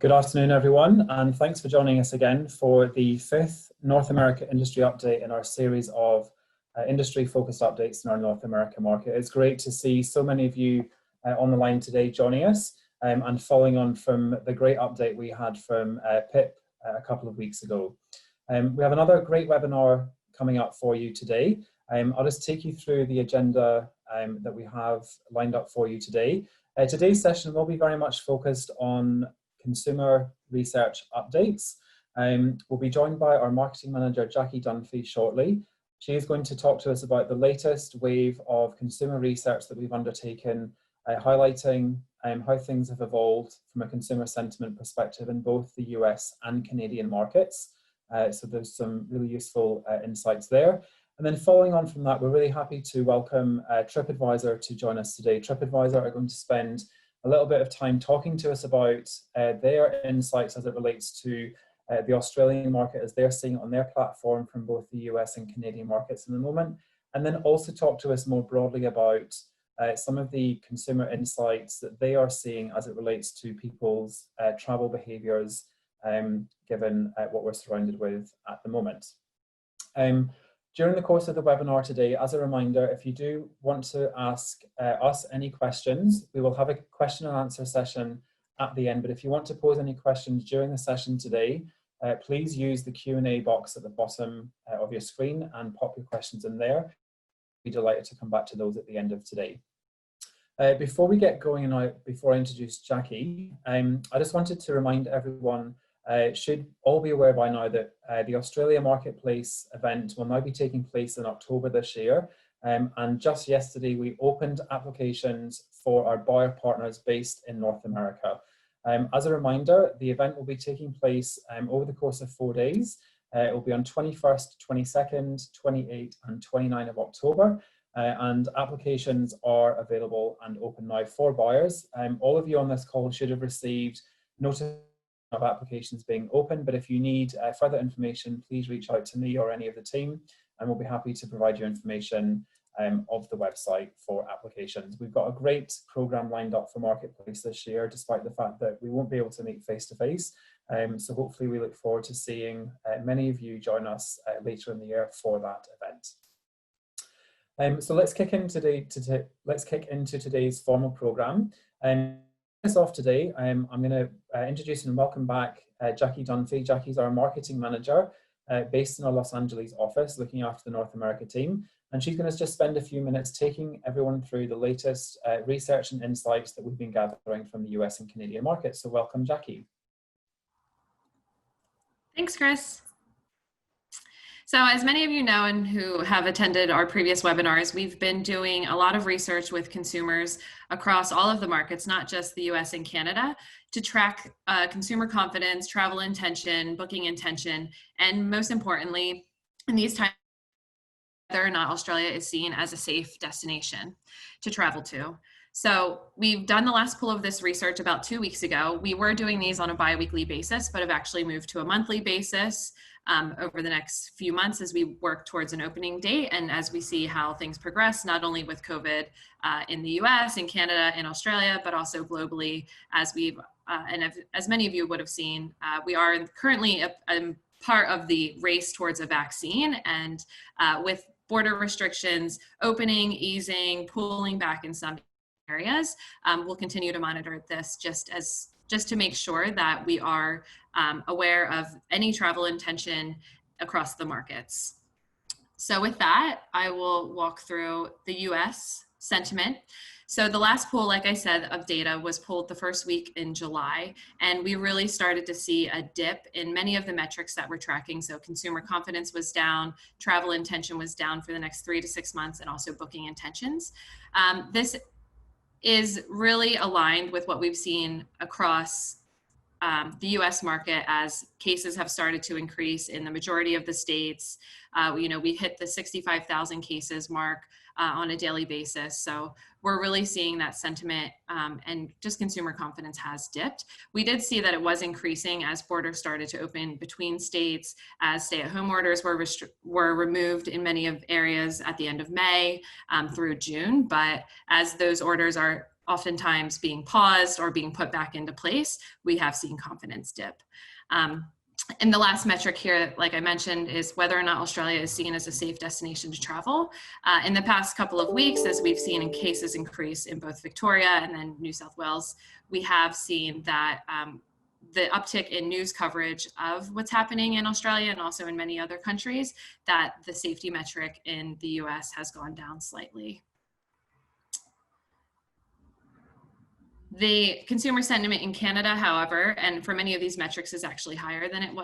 Good afternoon, everyone, and thanks for joining us again for the fifth North America industry update in our series of industry-focused updates in our North America market. It's great to see so many of you on the line today joining us and following on from the great update we had from PIP a couple of weeks ago. We have another great webinar coming up for you today. I'll just take you through the agenda that we have lined up for you today. Today's session will be very much focused on consumer research updates. We'll be joined by our marketing manager, Jackie Dunphy, shortly. She is going to talk to us about the latest wave of consumer research that we've undertaken, highlighting how things have evolved from a consumer sentiment perspective in both the US and Canadian markets. So there's some really useful insights there. And then following on from that, we're really happy to welcome TripAdvisor to join us today. TripAdvisor are going to spend a little bit of time talking to us about their insights as it relates to the Australian market as they're seeing it on their platform from both the US and Canadian markets in the moment, and then also talk to us more broadly about some of the consumer insights that they are seeing as it relates to people's travel behaviours, given what we're surrounded with at the moment. During the course of the webinar today, as a reminder, if you do want to ask us any questions, we will have a question and answer session at the end. But if you want to pose any questions during the session today, please use the Q&A box at the bottom of your screen and pop your questions in there. We'd be delighted to come back to those at the end of today. Before we get going and before I introduce Jackie, I just wanted to remind everyone should all be aware by now that the Australia Marketplace event will now be taking place in October this year. And just yesterday, we opened applications for our buyer partners based in North America. As a reminder, the event will be taking place over the course of 4 days. It will be on 21st, 22nd, 28th, and 29th of October. And applications are available and open now for buyers. All of you on this call should have received notice of applications being open, but if you need further information, please reach out to me or any of the team, and we'll be happy to provide you information of the website for applications. We've got a great program lined up for Marketplace this year, despite the fact that we won't be able to meet face-to-face. So hopefully we look forward to seeing many of you join us later in the year for that event. So let's kick into today's formal program. Off today, I'm going to introduce and welcome back Jackie Dunphy. Jackie's our marketing manager based in our Los Angeles office, looking after the North America team. And she's going to just spend a few minutes taking everyone through the latest research and insights that we've been gathering from the US and Canadian markets. So welcome, Jackie. Thanks, Chris. So as many of you know and who have attended our previous webinars, we've been doing a lot of research with consumers across all of the markets, not just the US and Canada, to track consumer confidence, travel intention, booking intention, and most importantly, in these times, whether or not Australia is seen as a safe destination to travel to. So we've done the last pool of this research about 2 weeks ago. We were doing these on a bi-weekly basis, but have actually moved to a monthly basis over the next few months as we work towards an opening date and as we see how things progress, not only with COVID in the US and Canada and Australia, but also globally, as we've, as many of you would have seen, we are currently a part of the race towards a vaccine, and with border restrictions opening, easing, pulling back in some areas, we'll continue to monitor this just to make sure that we are aware of any travel intention across the markets. So with that, I will walk through the US sentiment. So the last poll, like I said, of data was pulled the first week in July, and we really started to see a dip in many of the metrics that we're tracking. So consumer confidence was down, travel intention was down for the next 3 to 6 months, and also booking intentions. This is really aligned with what we've seen across the US market as cases have started to increase in the majority of the states. We hit the 65,000 cases mark on a daily basis. So we're really seeing that sentiment and just consumer confidence has dipped. We did see that it was increasing as borders started to open between states, as stay-at-home orders were removed in many of areas at the end of May through June. But as those orders are oftentimes being paused or being put back into place, we have seen confidence dip. And the last metric here, like I mentioned, is whether or not Australia is seen as a safe destination to travel. In the past couple of weeks, as we've seen in cases increase in both Victoria and then New South Wales, we have seen that the uptick in news coverage of what's happening in Australia and also in many other countries, that the safety metric in the US has gone down slightly. The consumer sentiment in Canada, however, and for many of these metrics, is actually higher than it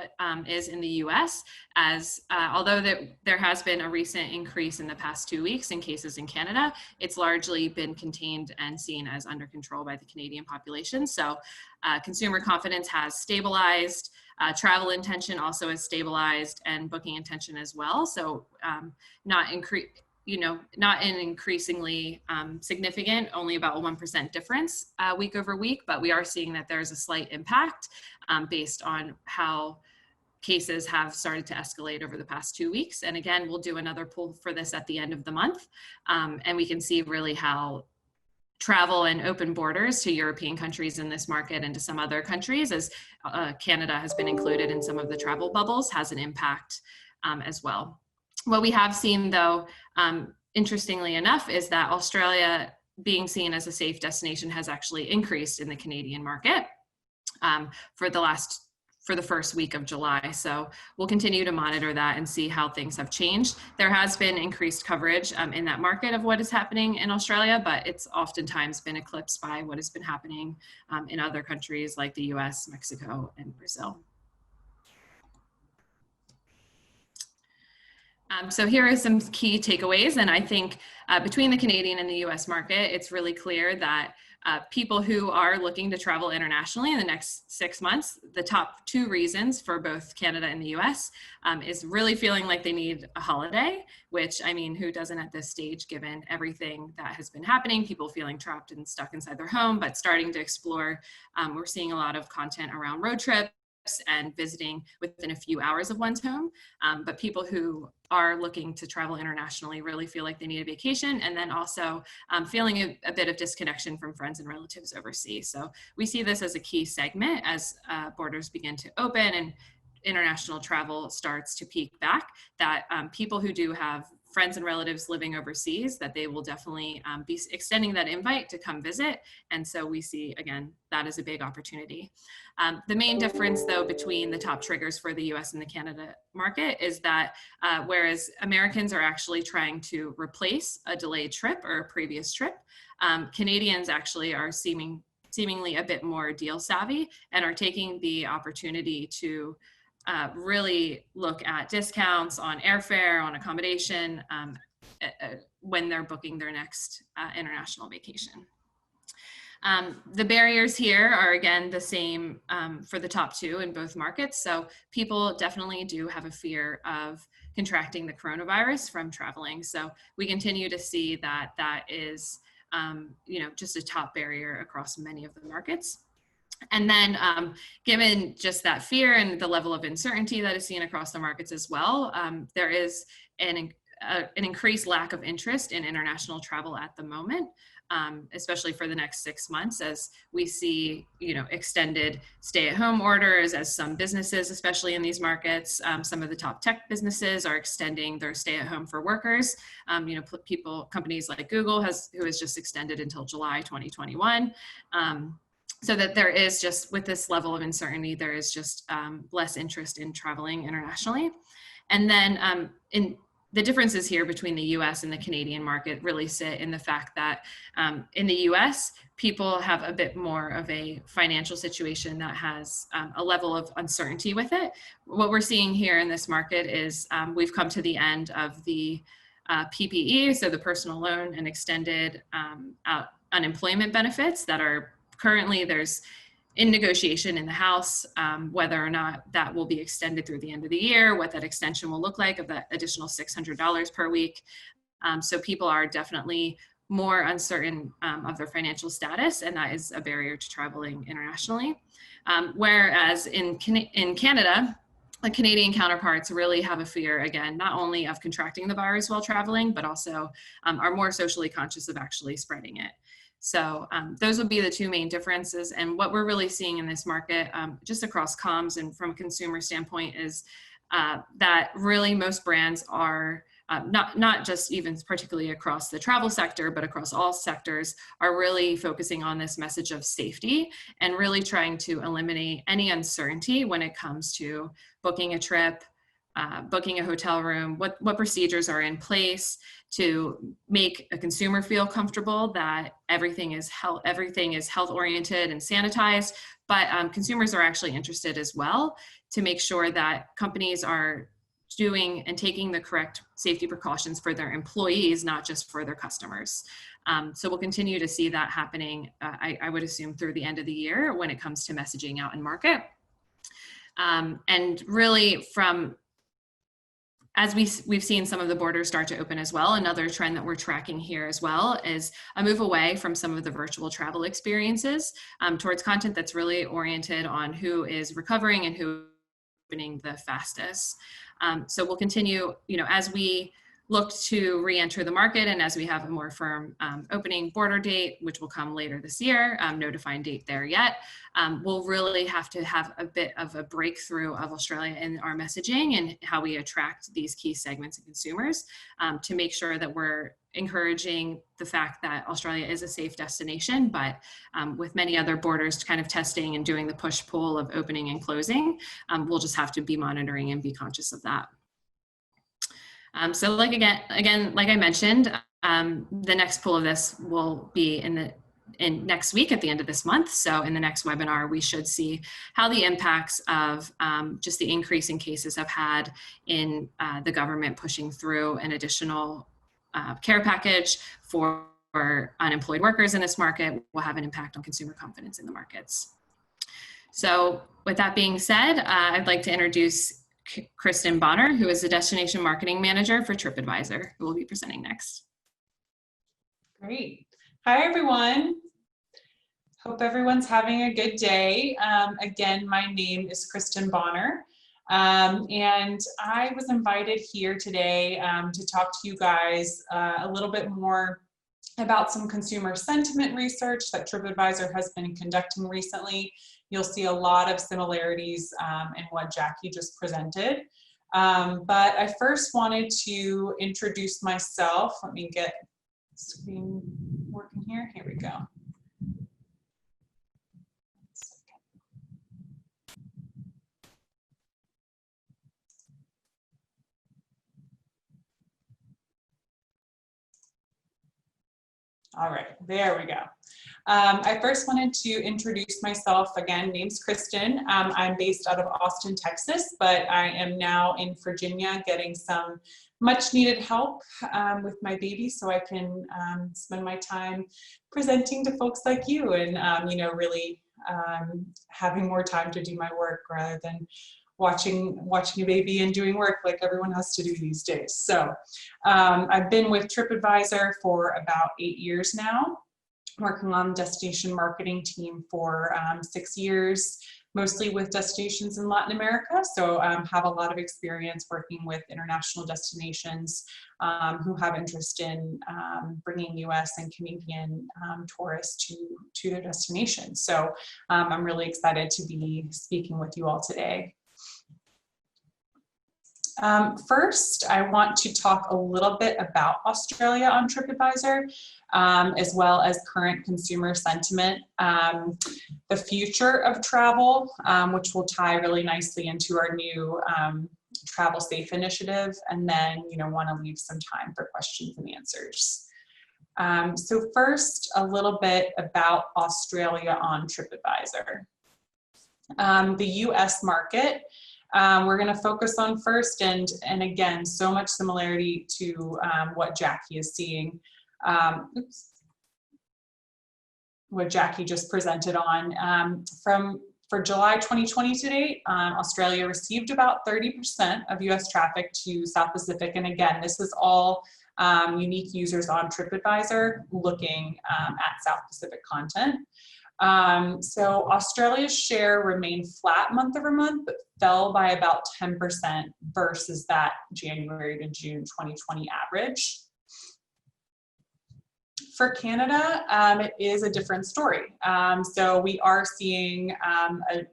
is in the US, as although there has been a recent increase in the past 2 weeks in cases in Canada, it's largely been contained and seen as under control by the Canadian population. So consumer confidence has stabilized, travel intention also has stabilized, and booking intention as well. So not an increasingly significant, only about a 1% difference week over week, but we are seeing that there's a slight impact based on how cases have started to escalate over the past 2 weeks. And again, we'll do another poll for this at the end of the month. And we can see really how travel and open borders to European countries in this market and to some other countries, as Canada has been included in some of the travel bubbles, has an impact as well. What we have seen, though, interestingly enough, is that Australia being seen as a safe destination has actually increased in the Canadian market for the first week of July. So we'll continue to monitor that and see how things have changed. There has been increased coverage in that market of what is happening in Australia, but it's oftentimes been eclipsed by what has been happening in other countries like the US, Mexico, and Brazil. So here are some key takeaways, and I think between the Canadian and the US market, it's really clear that people who are looking to travel internationally in the next 6 months, the top 2 reasons for both Canada and the US is really feeling like they need a holiday, which, I mean, who doesn't at this stage, given everything that has been happening, people feeling trapped and stuck inside their home, but starting to explore. We're seeing a lot of content around road trips and visiting within a few hours of one's home. But people who are looking to travel internationally really feel like they need a vacation, and then also feeling a bit of disconnection from friends and relatives overseas. So we see this as a key segment as borders begin to open and international travel starts to peak back, that people who do have friends and relatives living overseas, that they will definitely be extending that invite to come visit. And so we see, again, that is a big opportunity. The main difference, though, between the top triggers for the US and the Canada market is that whereas Americans are actually trying to replace a delayed trip or a previous trip, Canadians actually are seemingly a bit more deal savvy and are taking the opportunity to really look at discounts on airfare, on accommodation, when they're booking their next international vacation. The barriers here are, again, the same for the top 2 in both markets. So people definitely do have a fear of contracting the coronavirus from traveling. So we continue to see that that is, just a top barrier across many of the markets. And then given just that fear and the level of uncertainty that is seen across the markets as well, there is an increased lack of interest in international travel at the moment, especially for the next 6 months, as we see, extended stay-at-home orders, as some businesses, especially in these markets, some of the top tech businesses are extending their stay-at-home for workers. Companies like Google who has just extended until July 2021. So that there is just, with this level of uncertainty, there is just less interest in traveling internationally. And then the differences here between the US and the Canadian market really sit in the fact that in the US, people have a bit more of a financial situation that has a level of uncertainty with it. What we're seeing here in this market is we've come to the end of the PPE, so the personal loan and extended unemployment benefits that are currently there's in negotiation in the House, whether or not that will be extended through the end of the year, what that extension will look like of that additional $600 per week. So people are definitely more uncertain of their financial status, and that is a barrier to traveling internationally. Whereas in Canada, the Canadian counterparts really have a fear, again, not only of contracting the virus while traveling, but also are more socially conscious of actually spreading it. So those would be the two main differences. And what we're really seeing in this market, just across comms and from a consumer standpoint, is that really most brands are not just even particularly across the travel sector, but across all sectors, are really focusing on this message of safety and really trying to eliminate any uncertainty when it comes to booking a trip, booking a hotel room, what procedures are in place to make a consumer feel comfortable that everything is health oriented and sanitized. But consumers are actually interested as well to make sure that companies are doing and taking the correct safety precautions for their employees, not just for their customers. So we'll continue to see that happening, I would assume, through the end of the year when it comes to messaging out in market. And really as we've seen some of the borders start to open as well, another trend that we're tracking here as well is a move away from some of the virtual travel experiences towards content that's really oriented on who is recovering and who is opening the fastest. So we'll continue, as we look to re-enter the market and as we have a more firm opening border date, which will come later this year, no defined date there yet, we'll really have to have a bit of a breakthrough of Australia in our messaging and how we attract these key segments of consumers to make sure that we're encouraging the fact that Australia is a safe destination, but with many other borders kind of testing and doing the push-pull of opening and closing, we'll just have to be monitoring and be conscious of that. So like I mentioned, the next pull of this will be in next week at the end of this month. So in the next webinar, we should see how the impacts of just the increase in cases have had in the government pushing through an additional care package for unemployed workers in this market will have an impact on consumer confidence in the markets. So with that being said, I'd like to introduce Kristen Bonner, who is the Destination Marketing Manager for TripAdvisor, who will be presenting next. Great. Hi, everyone. Hope everyone's having a good day. Again, my name is Kristen Bonner, and I was invited here today to talk to you guys a little bit more about some consumer sentiment research that TripAdvisor has been conducting recently. You'll see a lot of similarities in what Jackie just presented. But I first wanted to introduce myself. Let me get the screen working here. Here we go. All right, there we go. I first wanted to introduce myself again. Name's Kristen. I'm based out of Austin, Texas, but I am now in Virginia getting some much needed help with my baby so I can spend my time presenting to folks like you and, really having more time to do my work rather than watching a baby and doing work like everyone has to do these days. So I've been with TripAdvisor for about 8 years now, working on the destination marketing team for 6 years, mostly with destinations in Latin America. So have a lot of experience working with international destinations who have interest in bringing US and Canadian tourists to their destinations. So I'm really excited to be speaking with you all today. First, I want to talk a little bit about Australia on TripAdvisor, as well as current consumer sentiment, the future of travel, which will tie really nicely into our new Travel Safe initiative, and then want to leave some time for questions and answers. So first, a little bit about Australia on TripAdvisor. The US market. We're going to focus on first, and again, so much similarity to what Jackie is seeing, what Jackie just presented on. For July 2020 to date, Australia received about 30% of US traffic to South Pacific, and again, this is all unique users on TripAdvisor looking at South Pacific content. So Australia's share remained flat month over month, but fell by about 10% versus that January to June 2020 average. For Canada, it is a different story. So we are seeing a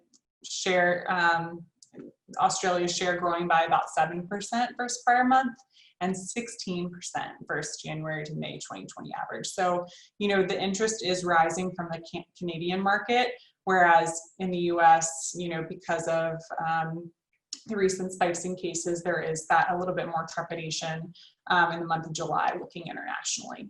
share, Australia's share growing by about 7% versus prior month, and 16% versus January to May 2020 average. So, you know, the interest is rising from the Canadian market, whereas in the US, you know, because of the recent spikes in cases, there is that a little bit more trepidation in the month of July looking internationally.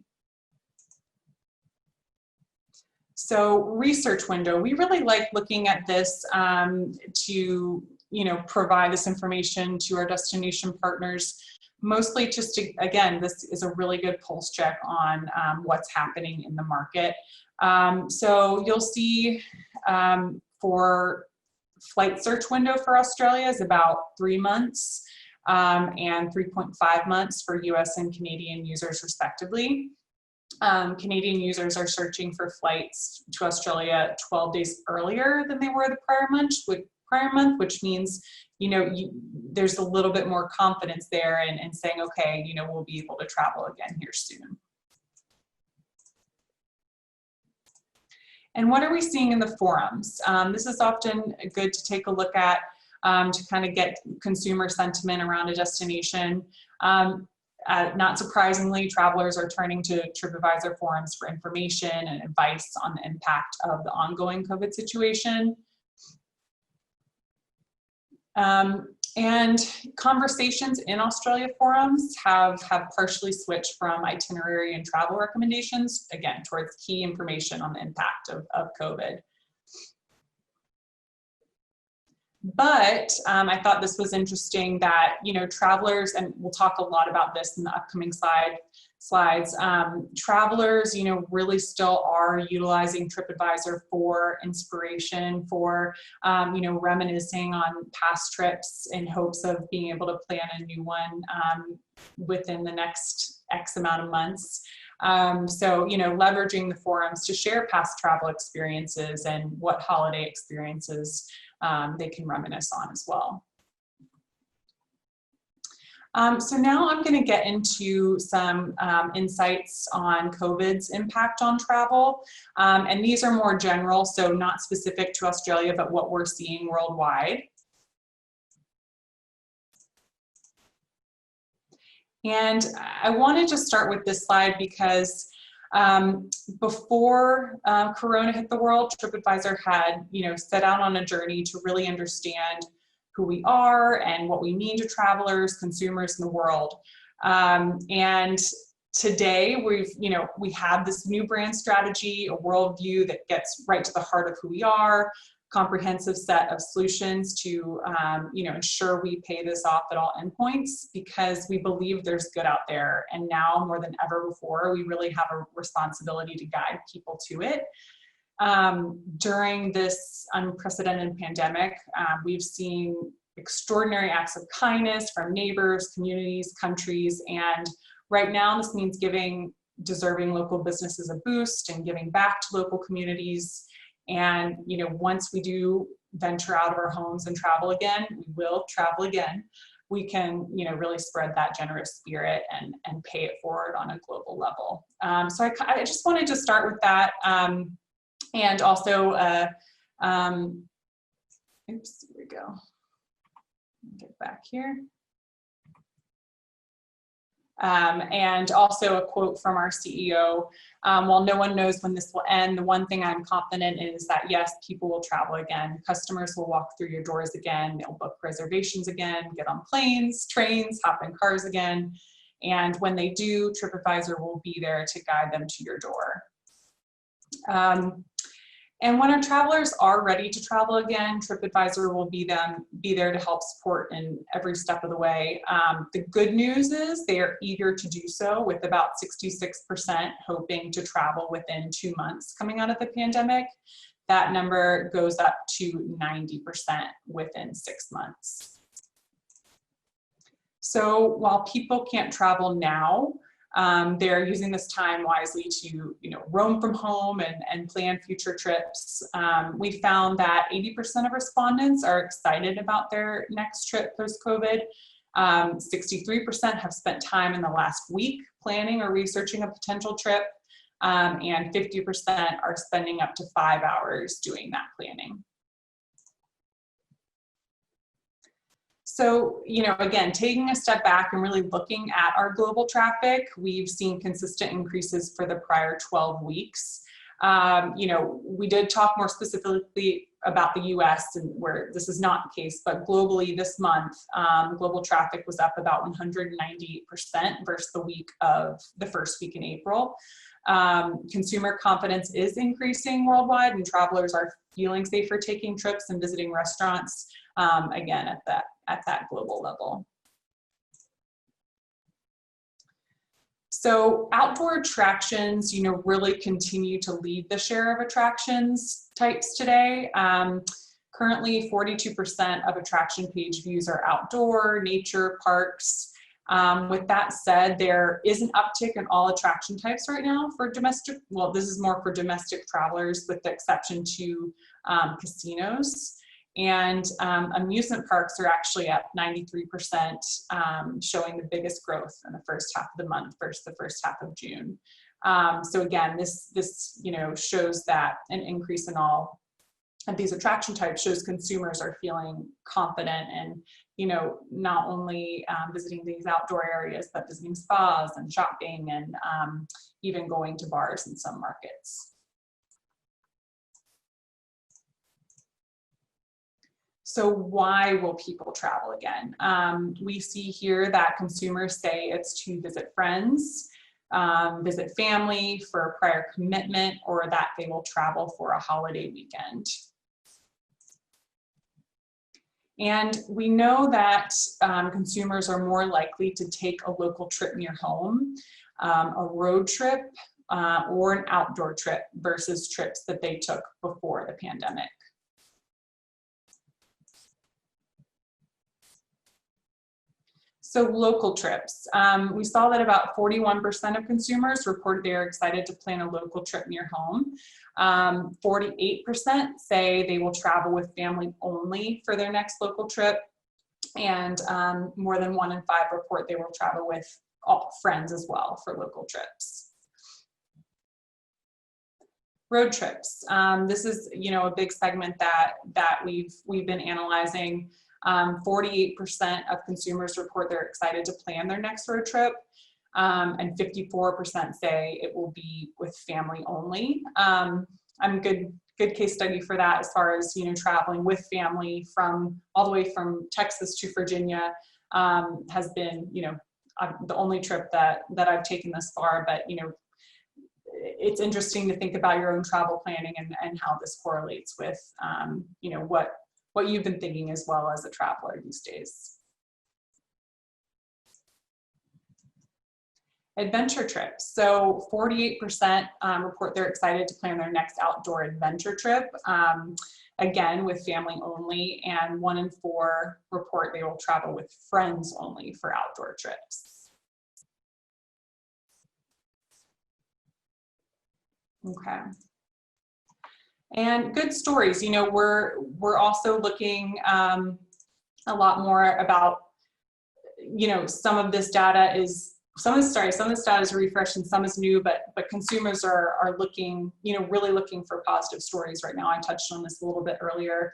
So research window, we really like looking at this to, you know, provide this information to our destination partners, mostly just to, again, this is a really good pulse check on what's happening in the market. So you'll see for flight search window for Australia is about 3 months and 3.5 months for US and Canadian users respectively. Canadian users are searching for flights to Australia 12 days earlier than they were the prior month, which means, you know, there's a little bit more confidence there in saying, okay, you know, we'll be able to travel again here soon. And what are we seeing in the forums? This is often good to take a look at to kind of get consumer sentiment around a destination. Not surprisingly, travelers are turning to TripAdvisor forums for information and advice on the impact of the ongoing COVID situation. And conversations in Australia forums have partially switched from itinerary and travel recommendations, again, towards key information on the impact of COVID. But I thought this was interesting that, you know, travelers, and we'll talk a lot about this in the upcoming slides, travelers, you know, really still are utilizing TripAdvisor for inspiration, for, you know, reminiscing on past trips in hopes of being able to plan a new one within the next X amount of months. So, you know, leveraging the forums to share past travel experiences and what holiday experiences they can reminisce on as well. So now I'm going to get into some insights on COVID's impact on travel. And these are more general, so not specific to Australia, but what we're seeing worldwide. And I wanted to start with this slide because before Corona hit the world, TripAdvisor had, you know, set out on a journey to really understand who we are and what we mean to travelers, consumers in the world. And today we have this new brand strategy, a worldview that gets right to the heart of who we are, comprehensive set of solutions to ensure we pay this off at all endpoints, because we believe there's good out there, and now more than ever before we really have a responsibility to guide people to it. During this unprecedented pandemic, we've seen extraordinary acts of kindness from neighbors, communities, countries, and right now this means giving deserving local businesses a boost and giving back to local communities. And, you know, once we do venture out of our homes and travel again, we will travel again, we can, you know, really spread that generous spirit and pay it forward on a global level. So I just wanted to start with that. And also, oops, here we go. Get back here. And also a quote from our CEO, while no one knows when this will end, the one thing I'm confident in is that yes, people will travel again. Customers will walk through your doors again, they'll book reservations again, get on planes, trains, hop in cars again. And when they do, TripAdvisor will be there to guide them to your door. And when our travelers are ready to travel again, TripAdvisor will be there to help support in every step of the way. The good news is they are eager to do so, with about 66% hoping to travel within 2 months coming out of the pandemic. That number goes up to 90% within 6 months. So while people can't travel now, they're using this time wisely to, you know, roam from home and plan future trips. We found that 80% of respondents are excited about their next trip post-COVID. 63% have spent time in the last week planning or researching a potential trip. and 50% are spending up to 5 hours doing that planning. So, again, taking a step back and really looking at our global traffic, we've seen consistent increases for the prior 12 weeks. We did talk more specifically about the US and where this is not the case, but globally this month, global traffic was up about 198% versus the first week in April. Consumer confidence is increasing worldwide and travelers are feeling safer taking trips and visiting restaurants, again, at that global level. So outdoor attractions, really continue to lead the share of attractions types today. Currently, 42% of attraction page views are outdoor, nature, parks. With that said, there is an uptick in all attraction types right now for domestic, well, this is more for domestic travelers with the exception to casinos. And amusement parks are actually up 93%, showing the biggest growth in the first half of the month versus the first half of June. So again, this shows that an increase in all of these attraction types shows consumers are feeling confident and not only visiting these outdoor areas, but visiting spas and shopping and even going to bars in some markets. So why will people travel again? We see here that consumers say it's to visit friends, visit family for a prior commitment, or that they will travel for a holiday weekend. And we know that consumers are more likely to take a local trip near home, a road trip, or an outdoor trip versus trips that they took before the pandemic. So local trips, we saw that about 41% of consumers reported they are excited to plan a local trip near home. 48% say they will travel with family only for their next local trip. And more than 1 in 5 report they will travel with all friends as well for local trips. Road trips. This is, a big segment that we've been analyzing. 48% of consumers report they're excited to plan their next road trip, and 54% say it will be with family only. I'm a good case study for that as far as traveling with family from all the way from Texas to Virginia has been the only trip that I've taken thus far, but it's interesting to think about your own travel planning and how this correlates with what you've been thinking as well as a traveler these days. Adventure trips. So 48% report they're excited to plan their next outdoor adventure trip, again with family only, and 1 in 4 report they will travel with friends only for outdoor trips. Okay. And good stories, we're also looking a lot more about, some of this data is, some of this data is refreshed and some is new, but consumers are looking, really looking for positive stories right now. I touched on this a little bit earlier.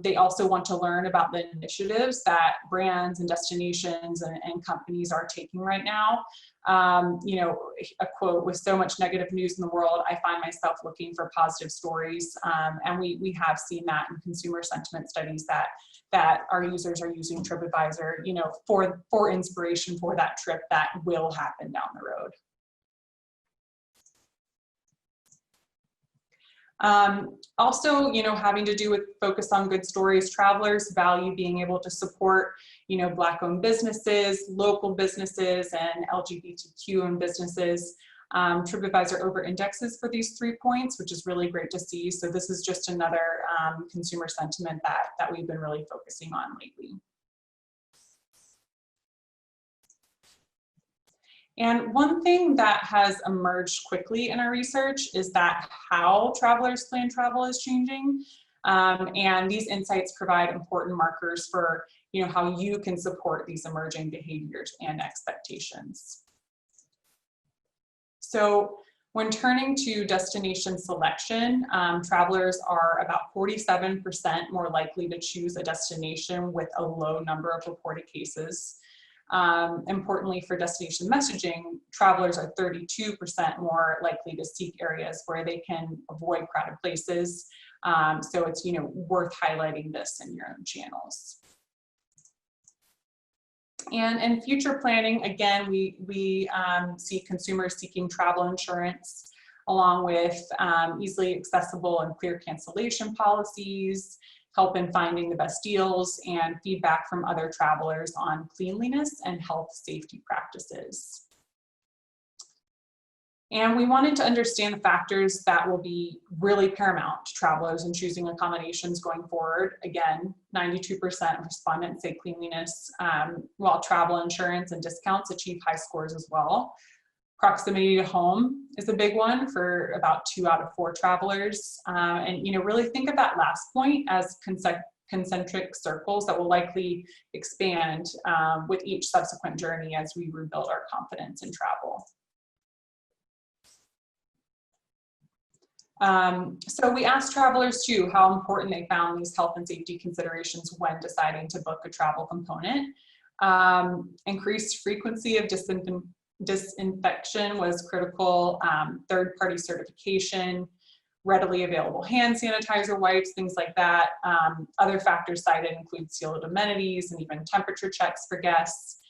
They also want to learn about the initiatives that brands and destinations and companies are taking right now. A quote, "With so much negative news in the world, I find myself looking for positive stories." And we have seen that in consumer sentiment studies that our users are using TripAdvisor, for inspiration for that trip that will happen down the road. Also, having to do with focus on good stories, travelers value being able to support, Black-owned businesses, local businesses, and LGBTQ-owned businesses. TripAdvisor over-indexes for these 3 points, which is really great to see. So this is just another consumer sentiment that we've been really focusing on lately. And one thing that has emerged quickly in our research is that how travelers plan travel is changing. And these insights provide important markers for how you can support these emerging behaviors and expectations. So When turning to destination selection, travelers are about 47% more likely to choose a destination with a low number of reported cases. Importantly, for destination messaging, travelers are 32% more likely to seek areas where they can avoid crowded places. So it's, you know, worth highlighting this in your own channels. And in future planning, again, we see consumers seeking travel insurance along with easily accessible and clear cancellation policies, help in finding the best deals, and feedback from other travelers on cleanliness and health safety practices. And we wanted to understand the factors that will be really paramount to travelers in choosing accommodations going forward. Again, 92% of respondents say cleanliness, while travel insurance and discounts achieve high scores as well. Proximity to home is a big one for about 2 out of 4 travelers. And, you know, really think of that last point as concentric circles that will likely expand with each subsequent journey as we rebuild our confidence in travel. So we asked travelers too how important they found these health and safety considerations when deciding to book a travel component. Increased frequency of disinfection was critical, third-party certification, readily available hand sanitizer wipes, things like that. Other factors cited include sealed amenities and even temperature checks for guests.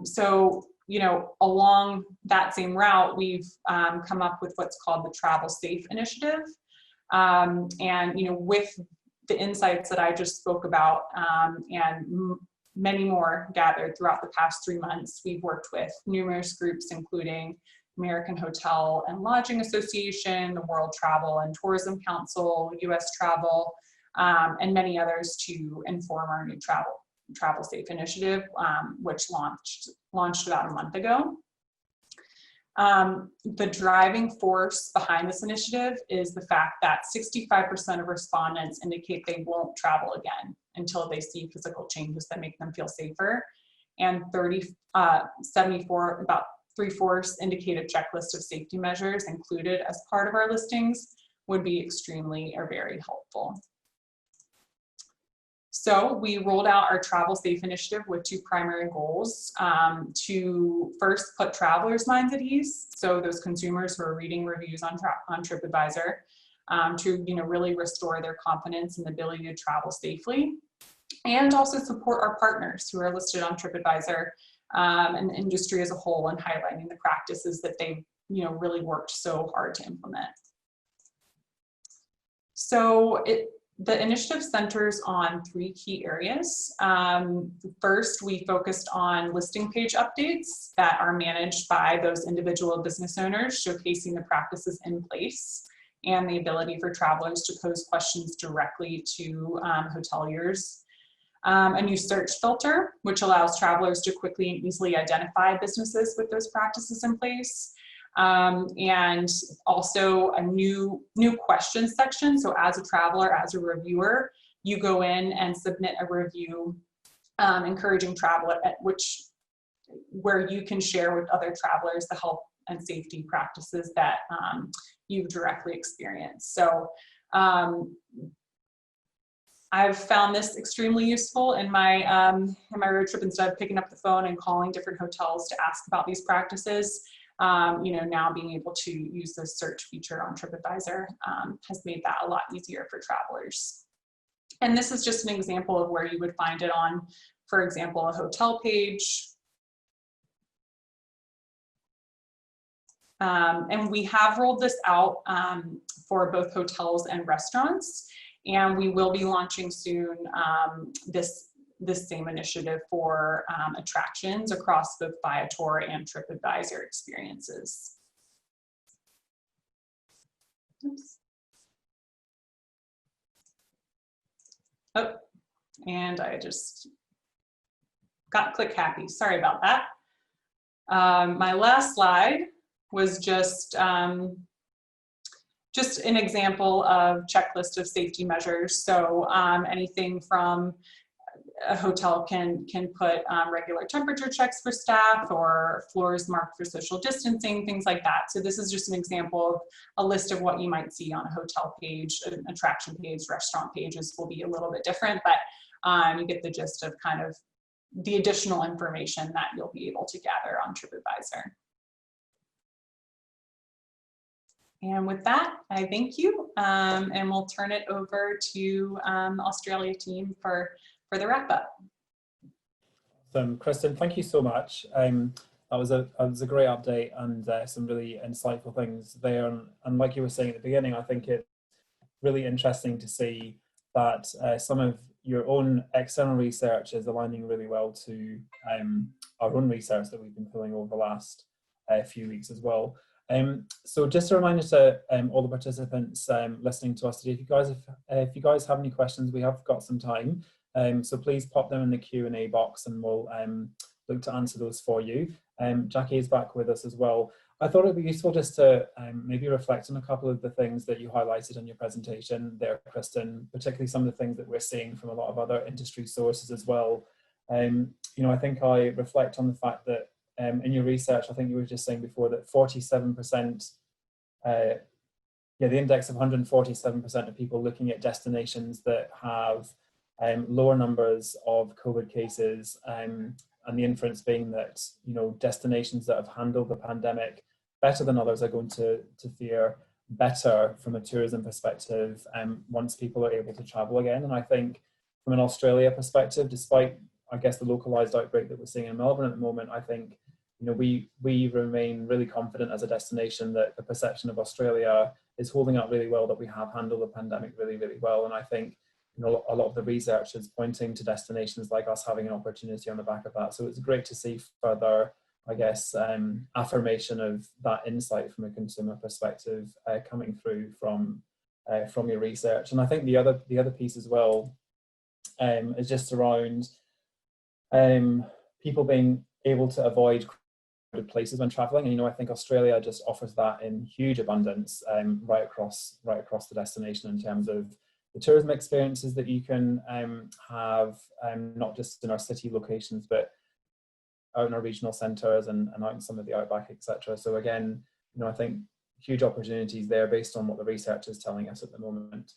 So, you know, along that same route, we've come up with what's called the Travel Safe Initiative. And, you know, with the insights that I just spoke about and many more gathered throughout the past 3 months, we've worked with numerous groups, including American Hotel and Lodging Association, the World Travel and Tourism Council, U.S. Travel, and many others to inform our new Travel Safe Initiative, which launched about a month ago. The driving force behind this initiative is the fact that 65% of respondents indicate they won't travel again until they see physical changes that make them feel safer. And 74, about 3/4 indicate a checklist of safety measures included as part of our listings would be extremely or very helpful. So we rolled out our Travel Safe Initiative with 2 primary goals. To first put travelers' minds at ease, so those consumers who are reading reviews on TripAdvisor, to, you know, really restore their confidence in the ability to travel safely, and also support our partners who are listed on TripAdvisor and the industry as a whole in highlighting the practices that they've, you know, really worked so hard to implement. So the initiative centers on 3 key areas. First, we focused on listing page updates that are managed by those individual business owners, showcasing the practices in place and the ability for travelers to pose questions directly to hoteliers. A new search filter, which allows travelers to quickly and easily identify businesses with those practices in place. And also a new question section. So as a traveler, as a reviewer, you go in and submit a review, encouraging travel where you can share with other travelers the health and safety practices that you've directly experienced. So I've found this extremely useful in my road trip. Instead of picking up the phone and calling different hotels to ask about these practices, you know, now being able to use the search feature on TripAdvisor has made that a lot easier for travelers. And this is just an example of where you would find it on, for example, a hotel page. And we have rolled this out for both hotels and restaurants, and we will be launching soon this same initiative for attractions across both Viator and TripAdvisor experiences. Oops. Oh, and I just got click happy. Sorry about that. My last slide was just an example of checklist of safety measures. So anything from a hotel can put regular temperature checks for staff or floors marked for social distancing, things like that. So this is just an example of a list of what you might see on a hotel page. An attraction page, restaurant pages will be a little bit different, but you get the gist of kind of the additional information that you'll be able to gather on TripAdvisor. And with that, I thank you, and we'll turn it over to the Australia team for the wrap up. Kristen, thank you so much. That was a great update and some really insightful things there. And like you were saying at the beginning, I think it's really interesting to see that some of your own external research is aligning really well to our own research that we've been pulling over the last few weeks as well. So just a reminder to all the participants listening to us today, if you guys have any questions, we have got some time. So please pop them in the Q&A box and we'll look to answer those for you. Jackie is back with us as well. I thought it'd be useful just to maybe reflect on a couple of the things that you highlighted in your presentation there, Kristen, particularly some of the things that we're seeing from a lot of other industry sources as well. You know, I think I reflect on the fact that in your research, I think you were just saying before that 47%, the index of 147% of people looking at destinations that have lower numbers of COVID cases, and the inference being that, you know, destinations that have handled the pandemic better than others are going to fare better from a tourism perspective once people are able to travel again. And I think from an Australia perspective, despite, I guess, the localized outbreak that we're seeing in Melbourne at the moment, I think, you know, we remain really confident as a destination that the perception of Australia is holding up really well, that we have handled the pandemic really, really well. And I think, you know, a lot of the research is pointing to destinations like us having an opportunity on the back of that. So it's great to see further, I guess, affirmation of that insight from a consumer perspective coming through from your research. And I think the other piece as well is just around people being able to avoid crowded places when traveling. And, you know, I think Australia just offers that in huge abundance right across the destination in terms of the tourism experiences that you can have, not just in our city locations, but out in our regional centres and out in some of the outback, etc. So again, you know, I think huge opportunities there based on what the research is telling us at the moment.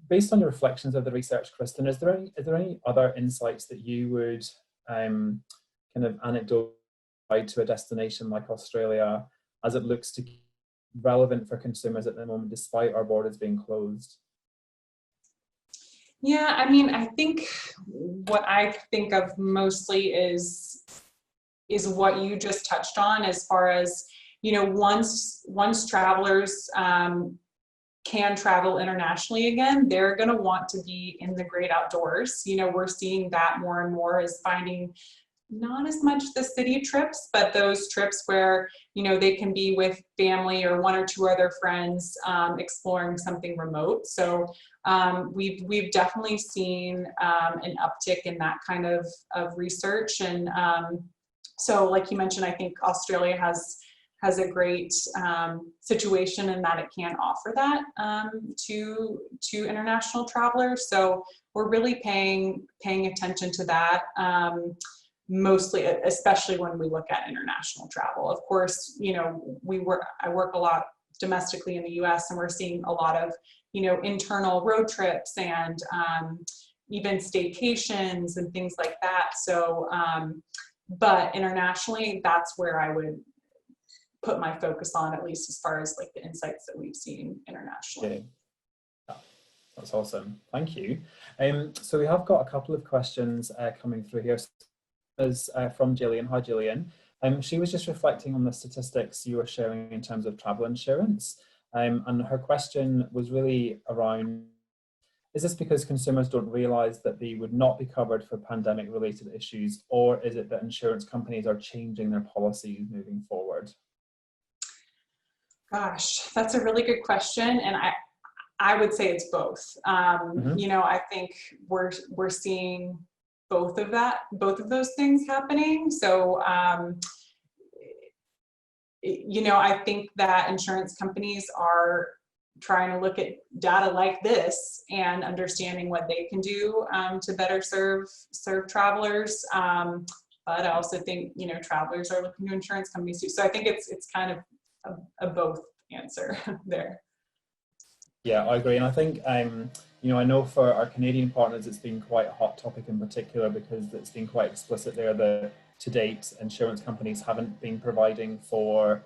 Based on the reflections of the research, Kristen, is there any other insights that you would kind of anecdote to a destination like Australia as it looks to be relevant for consumers at the moment, despite our borders being closed? Yeah, I mean, I think what I think of mostly is what you just touched on, as far as, you know, once travelers can travel internationally again, they're going to want to be in the great outdoors. You know, we're seeing that more and more, is finding not as much the city trips, but those trips where, you know, they can be with family or one or two other friends exploring something remote. So we've definitely seen an uptick in that kind of research. And so like you mentioned, I think Australia has a great situation in that it can offer that to international travelers. So we're really paying attention to that. Mostly, especially when we look at international travel. Of course, you know, I work a lot domestically in the US, and we're seeing a lot of, you know, internal road trips and even staycations and things like that. So, but internationally, that's where I would put my focus on, at least as far as like the insights that we've seen internationally. Yeah. That's awesome. Thank you. So we have got a couple of questions coming through here. Is from Gillian. Hi, Gillian. She was just reflecting on the statistics you were sharing in terms of travel insurance. And her question was really around, is this because consumers don't realise that they would not be covered for pandemic-related issues, or is it that insurance companies are changing their policies moving forward? Gosh, that's a really good question. And I would say it's both. You know, I think we're seeing both of those things happening. So, you know, I think that insurance companies are trying to look at data like this and understanding what they can do to better serve travelers. But I also think, you know, travelers are looking to insurance companies too. So I think it's kind of a both answer there. Yeah, I agree. And I think, you know, I know for our Canadian partners, it's been quite a hot topic in particular because it's been quite explicit there that to date, insurance companies haven't been providing for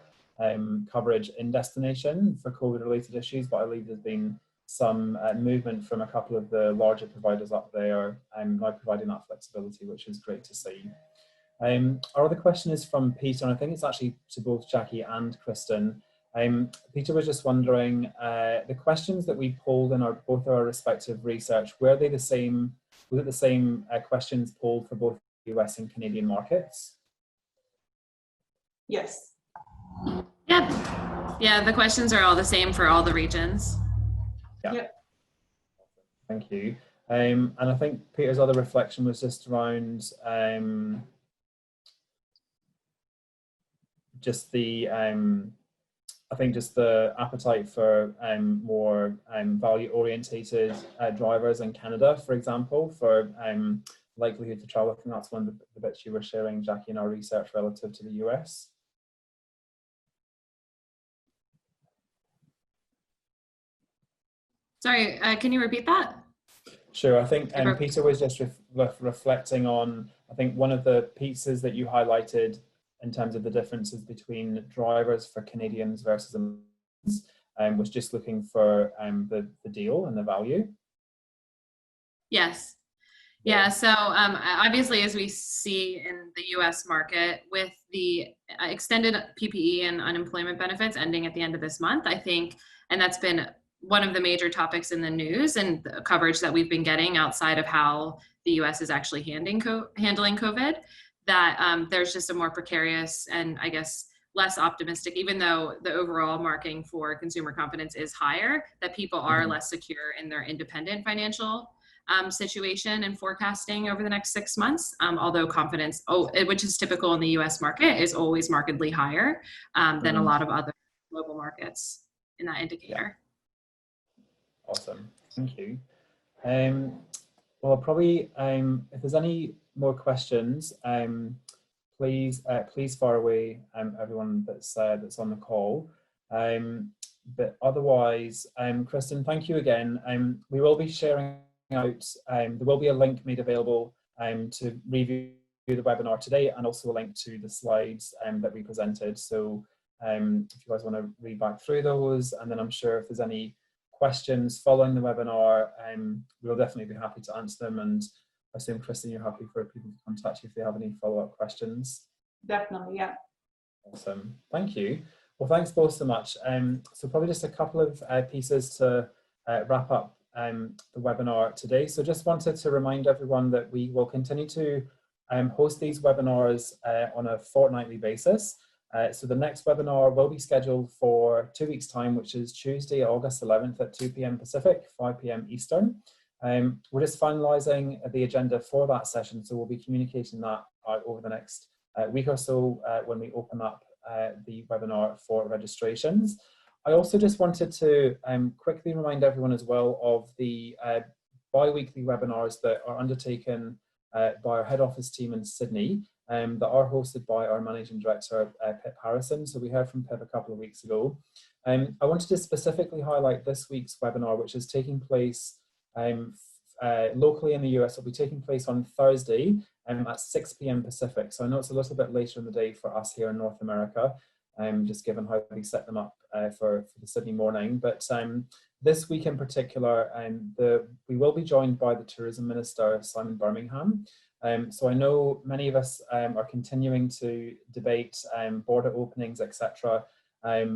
coverage in destination for COVID-related issues, but I believe there's been some movement from a couple of the larger providers up there now providing that flexibility, which is great to see. Our other question is from Peter, and I think it's actually to both Jackie and Kristen. Peter was just wondering, the questions that we polled in both our respective research, were they the same? Was it the same questions polled for both US and Canadian markets? Yes. Yeah, the questions are all the same for all the regions. Yeah. Yep. Thank you. And I think Peter's other reflection was just around just the I think just the appetite for more value-orientated drivers in Canada, for example, for likelihood to travel. I think that's one of the bits you were sharing, Jackie, in our research relative to the US. Sorry, can you repeat that? Sure. I think Peter was just reflecting on, I think one of the pieces that you highlighted in terms of the differences between drivers for Canadians versus was just looking for the deal and the value. Yes. Yeah, so obviously, as we see in the US market, with the extended PPE and unemployment benefits ending at the end of this month, I think, and that's been one of the major topics in the news and the coverage that we've been getting outside of how the US is actually handling COVID, that there's just a more precarious and I guess less optimistic, even though the overall marking for consumer confidence is higher, that people are less secure in their independent financial situation and forecasting over the next 6 months, although confidence, which is typical in the US market, is always markedly higher than a lot of other global markets in that indicator. Yeah. Awesome, thank you. Well, probably if there's any more questions, please fire away, everyone that's on the call. But otherwise, Kristen, thank you again. We will be sharing out, there will be a link made available to review the webinar today, and also a link to the slides that we presented. So if you guys want to read back through those, and then I'm sure if there's any questions following the webinar, we'll definitely be happy to answer them. And I assume, Kristen, you're happy for people to contact you if they have any follow-up questions. Definitely, yeah. Awesome, thank you. Well, thanks both so much. So probably just a couple of pieces to wrap up the webinar today. So just wanted to remind everyone that we will continue to host these webinars on a fortnightly basis. So the next webinar will be scheduled for 2 weeks' time, which is Tuesday, August 11th at 2 p.m. Pacific, 5 p.m. Eastern. We're just finalising the agenda for that session, so we'll be communicating that out over the next week or so when we open up the webinar for registrations. I also just wanted to quickly remind everyone as well of the bi-weekly webinars that are undertaken by our head office team in Sydney, that are hosted by our Managing Director, Pip Harrison. So we heard from Pip a couple of weeks ago. I wanted to specifically highlight this week's webinar, which is taking place locally in the US. It'll be taking place on Thursday at 6 p.m. Pacific. So I know it's a little bit later in the day for us here in North America, just given how we set them up for the Sydney morning. But this week in particular, we will be joined by the Tourism Minister, Simon Birmingham. So I know many of us are continuing to debate border openings, etc.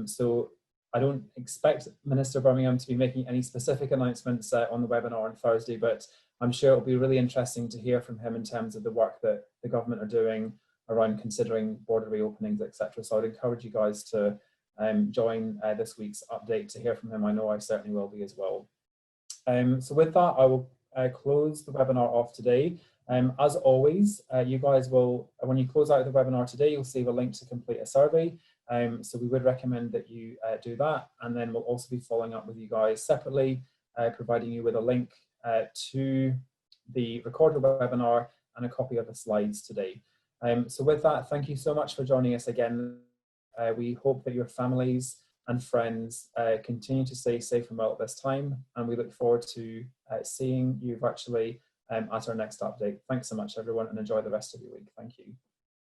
So I don't expect Minister Birmingham to be making any specific announcements on the webinar on Thursday, but I'm sure it'll be really interesting to hear from him in terms of the work that the government are doing around considering border reopenings, etc. So I'd encourage you guys to join this week's update to hear from him. I know I certainly will be as well. So with that, I will close the webinar off today. As always, you guys will, when you close out the webinar today, you'll see a link to complete a survey. So we would recommend that you do that. And then we'll also be following up with you guys separately, providing you with a link to the recorded webinar and a copy of the slides today. So with that, thank you so much for joining us again. We hope that your families and friends continue to stay safe and well at this time, and we look forward to seeing you virtually at our next update. Thanks so much, everyone, and enjoy the rest of your week. Thank you.